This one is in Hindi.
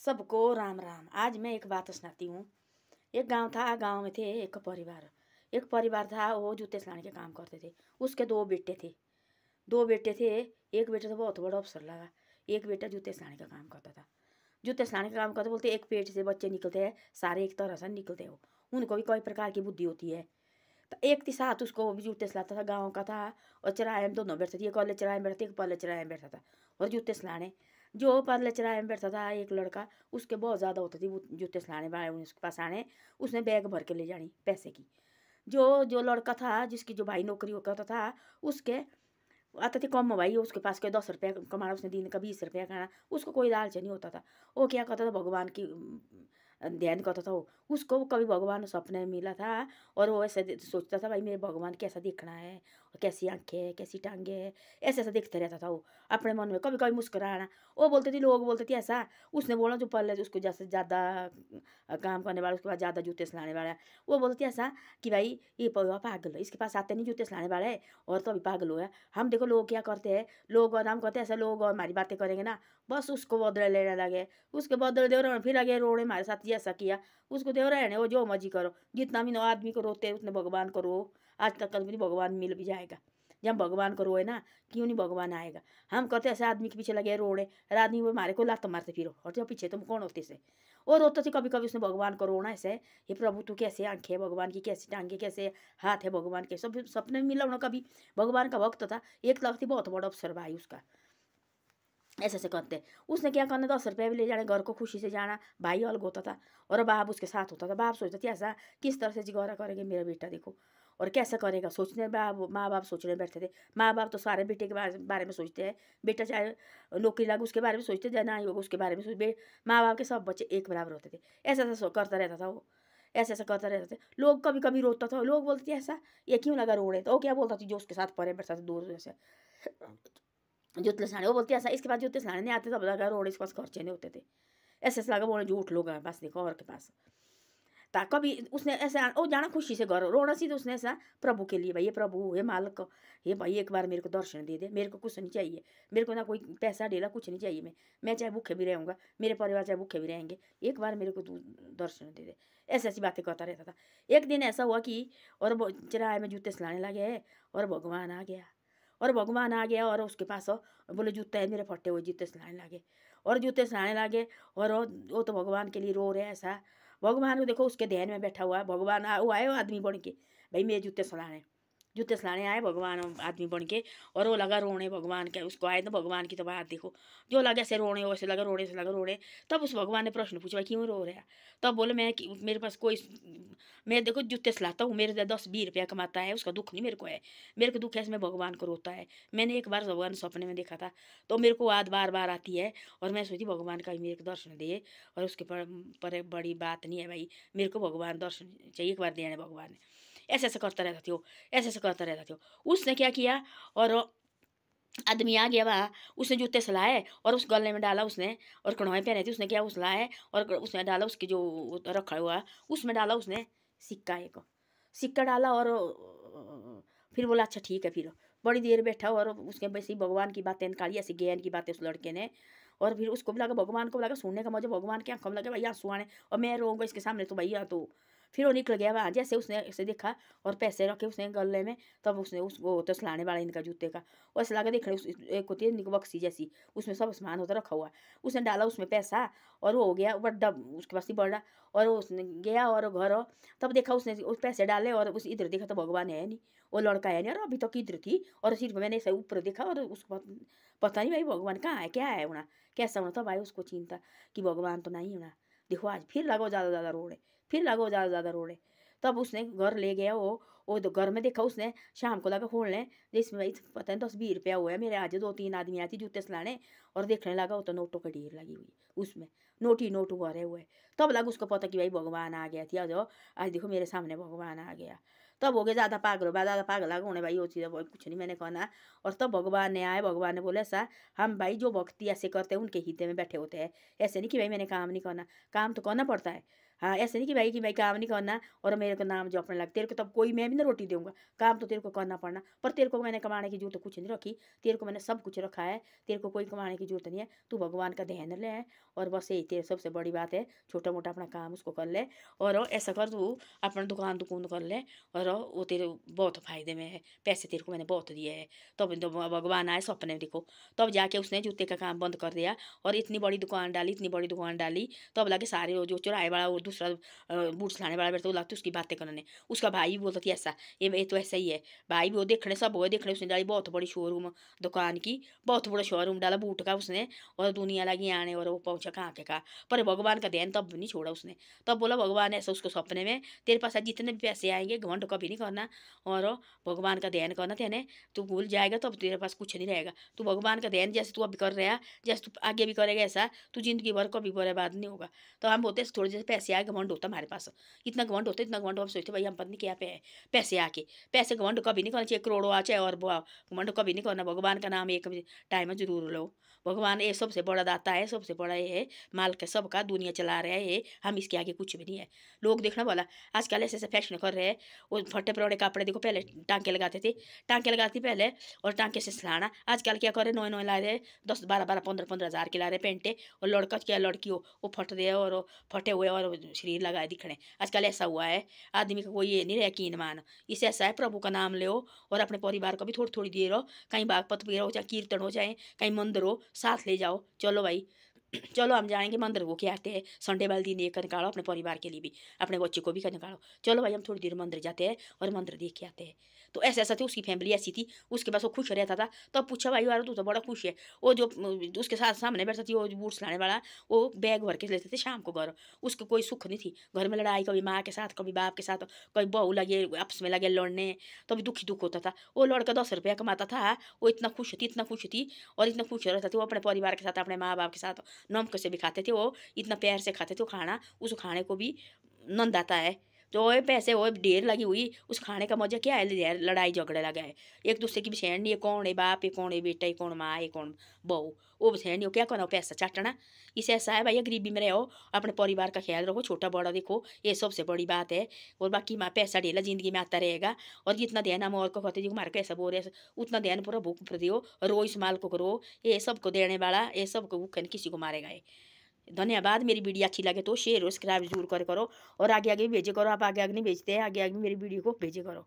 सबको राम राम। आज मैं एक बात सुनाती हूँ। एक गांव था, गांव में थे एक परिवार था। वो जूते सिलाने के काम करते थे। उसके दो बेटे थे। एक बेटा तो बहुत बड़ा अफसर लगा, एक बेटा जूते सिलाने का काम करता था। जूते सिलाने का काम करते बोलते एक पेट से बच्चे निकलते हैं, सारे एक तरह से निकलते हो। उनको भी कई प्रकार की बुद्धि होती है। तो एक थी साथ, उसको वो भी जूते सिलाता था, गाँव का था। और चराहे में दोनों बैठते थे, एक वाले चराहे में बैठते, एक पहले चराहे में बैठता था और जूते सिलाने। जो पहले चराहे में बैठता था एक लड़का, उसके बहुत ज़्यादा होती थी वो जूते सिलाने वाले उसके पास आने, उसने बैग भर के ले जानी पैसे की। जो जो लड़का था जिसकी जो भाई नौकरी करता था, उसके आता थी कम भाई, उसके पास कोई 10 रुपया कमाना, उसने दिन का 20 रुपया खाना, उसको कोई लालच नहीं होता था। वो क्या करता था, भगवान की ध्यान करता था। वो उसको कभी भगवान सपने में मिला था और वो ऐसे सोचता था भाई मेरे भगवान कैसा दिखना है, और कैसी आंखें है, कैसी टांगे है, ऐसे ऐसा देखते रहता था वो अपने मन में। कभी कभी मुस्कुराना, वो बोलते थे, लोग बोलते थे ऐसा। उसने बोला जो पहले उसको जैसे ज़्यादा काम करने वाला, उसके बाद ज़्यादा जूते सिलाने वाला, वो बोलते थे ऐसा कि भाई ये पागल है, इसके पास आते नहीं जूते सिलाने वाला है और तो अभी पागल हो गया। हम देखो लोग क्या करते हैं, लोग और हम करते हैं ऐसा, लोग और हमारी बातें करेंगे ना, बस उसको बदले लेने लगे। उसके बदले दे रहे फिर आगे रोड़े हमारे साथ जैसा किया, उसको दे रहे हैं वो जो मर्जी करो। जितना भी आदमी को रोते हैं उतने भगवान को रो। आज तक कभी भगवान मिल भी जाएगा। जब भगवान को रोए ना, क्यों नहीं भगवान आएगा। हम कहते ऐसे आदमी के पीछे लगे रोड़े, और आदमी वो मारे को लात मारते फिरो, और जो पीछे तुम कौन होते से। और रोते थे कभी कभी उसने भगवान को रोना ऐसे, हे प्रभु तू कैसे आंखें है भगवान की, कैसी टांगे, कैसे हाथ है भगवान के। सब सपने में मिला होना कभी। भगवान का भक्त था, एक लाख थी, बहुत बड़ा अफसर भाई उसका। ऐसे ऐसे करते उसने क्या करना, 10 रुपये भी ले जाने, घर को खुशी से जाना। भाई अलग होता था और बाप उसके साथ होता था। बाप सोचता था ऐसा किस तरह से जिगौरा करेंगे मेरा बेटा, देखो और कैसे करेगा, सोचने माँ बाप सोचने बैठते थे। माँ बाप तो सारे बेटे के बारे में सोचते हैं। बेटा चाहे नौकरी लगे उसके बारे में सोचते, चाहे ना ही होगा उसके बारे में सोचते। माँ बाप के सब बच्चे एक बराबर होते थे। ऐसा ऐसा करता रहता था वो, ऐसा ऐसा करता रहता था। लोग कभी कभी रोता था, लोग बोलते थे ऐसा ये क्यों लगा रोड़े, तो वो क्या बोलता थी जो उसके साथ परे बैठता था दूर से, जूते सिलाने। वो बोलती ऐसा इसके पास जूते सिलाने नहीं आते, तब लगा रोड इसके पास खर्चे नहीं होते थे। ऐसे ऐसे लगा बोले झूठ लोग हैं बस, देखो और के पास ता कभी उसने ऐसा ओ जाना खुशी से घर रोना सी, तो उसने ऐसा प्रभु के लिए, भाई ये प्रभु हे मालिक, हे भाई एक बार मेरे को दर्शन दे दे, मेरे को कुछ नहीं चाहिए, मेरे को ना कोई पैसा डेला कुछ नहीं चाहिए। मैं चाहे भूखे भी रहूँगा, मेरे परिवार चाहे भूखे भी रहेंगे, एक बार मेरे को तू दर्शन दे दे। ऐसी ऐसी बातें करता रहता था। एक दिन ऐसा हुआ कि और चराहे में जूते सिलाने लगे और भगवान आ गया। और उसके पास बोले जूते है मेरे फटे हुए, जूते सिलाने लगे और जूते सिलाने लगे। और वो तो भगवान के लिए रो रहे हैं ऐसा। भगवान को देखो उसके ध्यान में बैठा हुआ है भगवान, वो आए वो आदमी बन के, भाई मेरे जूते सिलाने आए भगवान आदमी बन के। और वो लगा रोने भगवान के, उसको आए तो भगवान की तो बात देखो, जो लगा ऐसे रोने, वैसे लगा रोने, से लगा रोने। तब उस भगवान ने प्रश्न पूछा भाई क्यों रो रहा है। तब बोले मेरे पास कोई, मैं देखो जूते सिलाता हूँ, मेरे 10-20 रुपया कमाता है, उसका दुख नहीं मेरे को है। मेरे को दुख है इसमें भगवान को रोता है। मैंने एक बार भगवान सपने में देखा था, तो मेरे को याद बार बार आती है। और मैं सोचती भगवान का मेरे को दर्शन दे, और उसके पर बड़ी बात नहीं है भाई, मेरे को भगवान दर्शन चाहिए, एक बार देने भगवान ने। ऐसे ऐसे करता रहता थी वो, ऐसे ऐसे करता रहता थी। उसने क्या किया, और आदमी आ गया वहाँ, उसने जूते सिलाए और उस गले में डाला उसने, और कढ़ाई पहने थी उसने, क्या उस लाए और उसने डाला उसकी जो रखा हुआ, उसमें डाला उसने सिक्का, एक सिक्का डाला। और फिर बोला अच्छा ठीक है। फिर बड़ी देर बैठा और उसके वैसे ही भगवान की बातें निकाली, ऐसी ज्ञान की बातें उस लड़के ने। और फिर उसको भी लगा, भगवान को लगा सुनने का मजा, भगवान के आंखों में लगे भैया आंसू आने, और मैं रोऊंगा इसके सामने तो भैया तो। फिर वो निकल गया वहाँ, जैसे उसने ऐसे देखा और पैसे रखे उसने गले में, तब उसने उसको तो सिलाने वाला इनका जूते का, वैसे लगा देख रहे एक होती है बक्सी जैसी, उसमें सब सामान होता रखा हुआ। उसने डाला उसमें पैसा और वो हो गया बड़ा, उसके पास ही बड़ा। और उसने गया और घर, तब देखा उसने उस पैसे डाले और उस इधर देखा तो भगवान है नहीं, वो लड़का है नहीं, और अभी तक इधर थी। और सिर्फ मैंने ऐसे ऊपर देखा और उसको पता नहीं भाई भगवान कहाँ है, क्या है होना, कैसा होना था भाई। उसको चिंता कि भगवान तो नहीं होना। देखो आज फिर लगो ज़्यादा ज़्यादा रोड़े, फिर लगो ज़्यादा ज़्यादा रोड़े। तब उसने घर ले गया वो तो घर में देखा उसने, शाम को लगा खोलने, जिसमें भाई पता नहीं 10-20 रुपया हुआ है। मेरे आज 2-3 आदमी आती जूते सिलाने, और देखने लगा वो तो नोटों का ढेर लगी हुई उसमें, नोट ही नोट भरे हुए। तब लगा उसको पता कि भाई भगवान आ गया थी, आज देखो मेरे सामने भगवान आ गया। तब हो गया ज़्यादा पागल, हो ज़्यादा पागल लगा उन्हें भाई, वो चीज़ कुछ नहीं मैंने कहना। और तब भगवान ने आए, भगवान ने बोले ऐसा, हम भाई जो भक्ति ऐसे करते हैं उनके हित में बैठे होते हैं, ऐसे नहीं कि भाई मैंने काम नहीं करना, काम तो करना पड़ता है। हाँ, ऐसे नहीं कि भाई काम नहीं करना और मेरे को नाम जपने लग। तेरे को तब कोई मैं भी ना रोटी दूंगा, काम तो तेरे को करना पड़ना। पर तेरे को मैंने कमाने की जरूरत कुछ नहीं रखी, तेरे को मैंने सब कुछ रखा है, तेरे को कोई कमाने की जरूरत नहीं है। तू भगवान का ध्यान ले और बस यही तेरे सबसे बड़ी बात है। छोटा मोटा अपना काम उसको कर ले और ऐसा कर तू अपना दुकान दुकान कर ले और वो तेरे बहुत फायदे में है। पैसे तेरे को मैंने बहुत दिए है। तब तो भगवान आए सपने में देखो, तब जाके उसने जूते का काम बंद कर दिया और इतनी बड़ी दुकान डाली, इतनी बड़ी दुकान डाली। तब लगे सारे वो जो चौराहे वाला और दूसरा बूट्स लाने वाला बैठता, वो लगती उसकी बातें करने। उसका भाई भी बोलता थी ऐसा, ये तो ऐसा ही है। भाई भी वो देखने सब वो देखने उसने डाली बहुत बड़ी शोरूम दुकान की, बहुत बड़ा शोरूम डाला बूट का उसने। और दुनिया लगी आने और वो पहुंचा कहाँ के कहाँ। पर भगवान का ध्यान तब नहीं छोड़ा उसने। तब बोला भगवान ऐसा उसको सपने में, तेरे पास जितने भी पैसे आएंगे घमंड कभी नहीं करना और भगवान का ध्यान करना तेने। तू भूल जाएगा तब तेरे पास कुछ नहीं रहेगा। तू भगवान का ध्यान जैसे तू अभी कर रहा, जैसे तू आगे भी करेगा ऐसा, तू जिंदगी भर कभी बर्बाद नहीं होगा। तो हम बोलते थोड़े जैसे पैसे आए घमंड होता हमारे पास, इतना घमंड होता इतना घमंड। हम सोचते भाई हम पता नहीं क्या पैसे आके, पैसे घमंड कभी नहीं करना चाहिए। करोड़ों आ चाहे और घमंड कभी नहीं करना। भगवान का नाम एक टाइम में जरूर लो। भगवान ये सबसे बड़ा दाता है, सबसे बड़ा ये है मालिक है सबका, दुनिया चला रहा है ये, हम इसके आगे कुछ भी नहीं है। लोग देखना बोला आजकल ऐसे ऐसे फैशन कर रहे हैं। वो फटे परोड़े कपड़े देखो, पहले टांके लगाते थे, टांके लगाती पहले और टांके से सिलाना। आजकल क्या करे, नए नए ला रहे 10-12 15 हज़ार के ला रहे पेंटे। और लड़का क्या लड़की हो वो फट रहे और फटे हुए और शरीर लगाए दिखने। आजकल ऐसा हुआ है, आदमी का कोई ये नहीं रहा कीन मान। इससे ऐसा है प्रभु का नाम लो और अपने परिवार को भी थोड़ी थोड़ी देर हो, कहीं बागपत भी हो, चाहे कीर्तन हो, चाहे कहीं मंदिर हो, साथ ले जाओ। चलो भाई चलो हम जाएंगे मंदिर को, क्या आते हैं संडे वाले दिन एक निकालो अपने परिवार के लिए भी, अपने बच्चे को भी निकालो। चलो भाई हम थोड़ी देर मंदिर जाते हैं और मंदिर देख के आते हैं। तो ऐसा ऐसा थी उसकी फैमिली, ऐसी थी। उसके पास वो खुश रहता था। तब पूछा भाई यार तू तो बड़ा खुश है। वो जो उसके साथ सामने बैठता थी वो बूट्स लाने वाला, वो बैग भर के लेते थे शाम को घर। उसको कोई सुख नहीं थी घर में, लड़ाई कभी माँ के साथ कभी बाप के साथ, कभी बहू लगे आपस में लगे लड़ने, तभी दुखी दुख होता था। वो लड़का 10 रुपया कमाता था, वो इतना खुश थी, इतना खुश थी और इतना खुश रहता था। वो अपने परिवार के साथ अपने माँ बाप के साथ नमक से भी खाते थे, वो इतना प्यार से खाते थे वो खाना। उस खाने को भी नंद आता है। तो वो पैसे वो ढेर लगी हुई, उस खाने का मजा क्या है, लड़ाई झगड़े लगा है एक दूसरे की भी सहन नहीं है। कौन है बाप है, कौन है बेटा है, कौन माँ है, कौन बहू, वो भी सहन नहीं हो। क्या करना हो पैसा चाटना। इसे ऐसा है भैया गरीबी में रहो, अपने परिवार का ख्याल रखो, छोटा बड़ा देखो, ये सबसे बड़ी बात है। और बाकी माँ पैसा ढेला जिंदगी में आता रहेगा। और जितना ध्यान हम और को कहते हमारे पैसा बोल रहे उतना ध्यान पूरा भूख पर दियो, रो इस माल को करो। ये सबको देने वाला, ये सबको भूख किसी को मारेगा ये। धन्यवाद। मेरी वीडियो अच्छी लगे तो शेयर और सब्सक्राइब जरूर करो और आगे आगे भी भेजे करो। आप आगे आगे नहीं भेजते हैं, आगे आगे मेरी वीडियो को भेजे करो।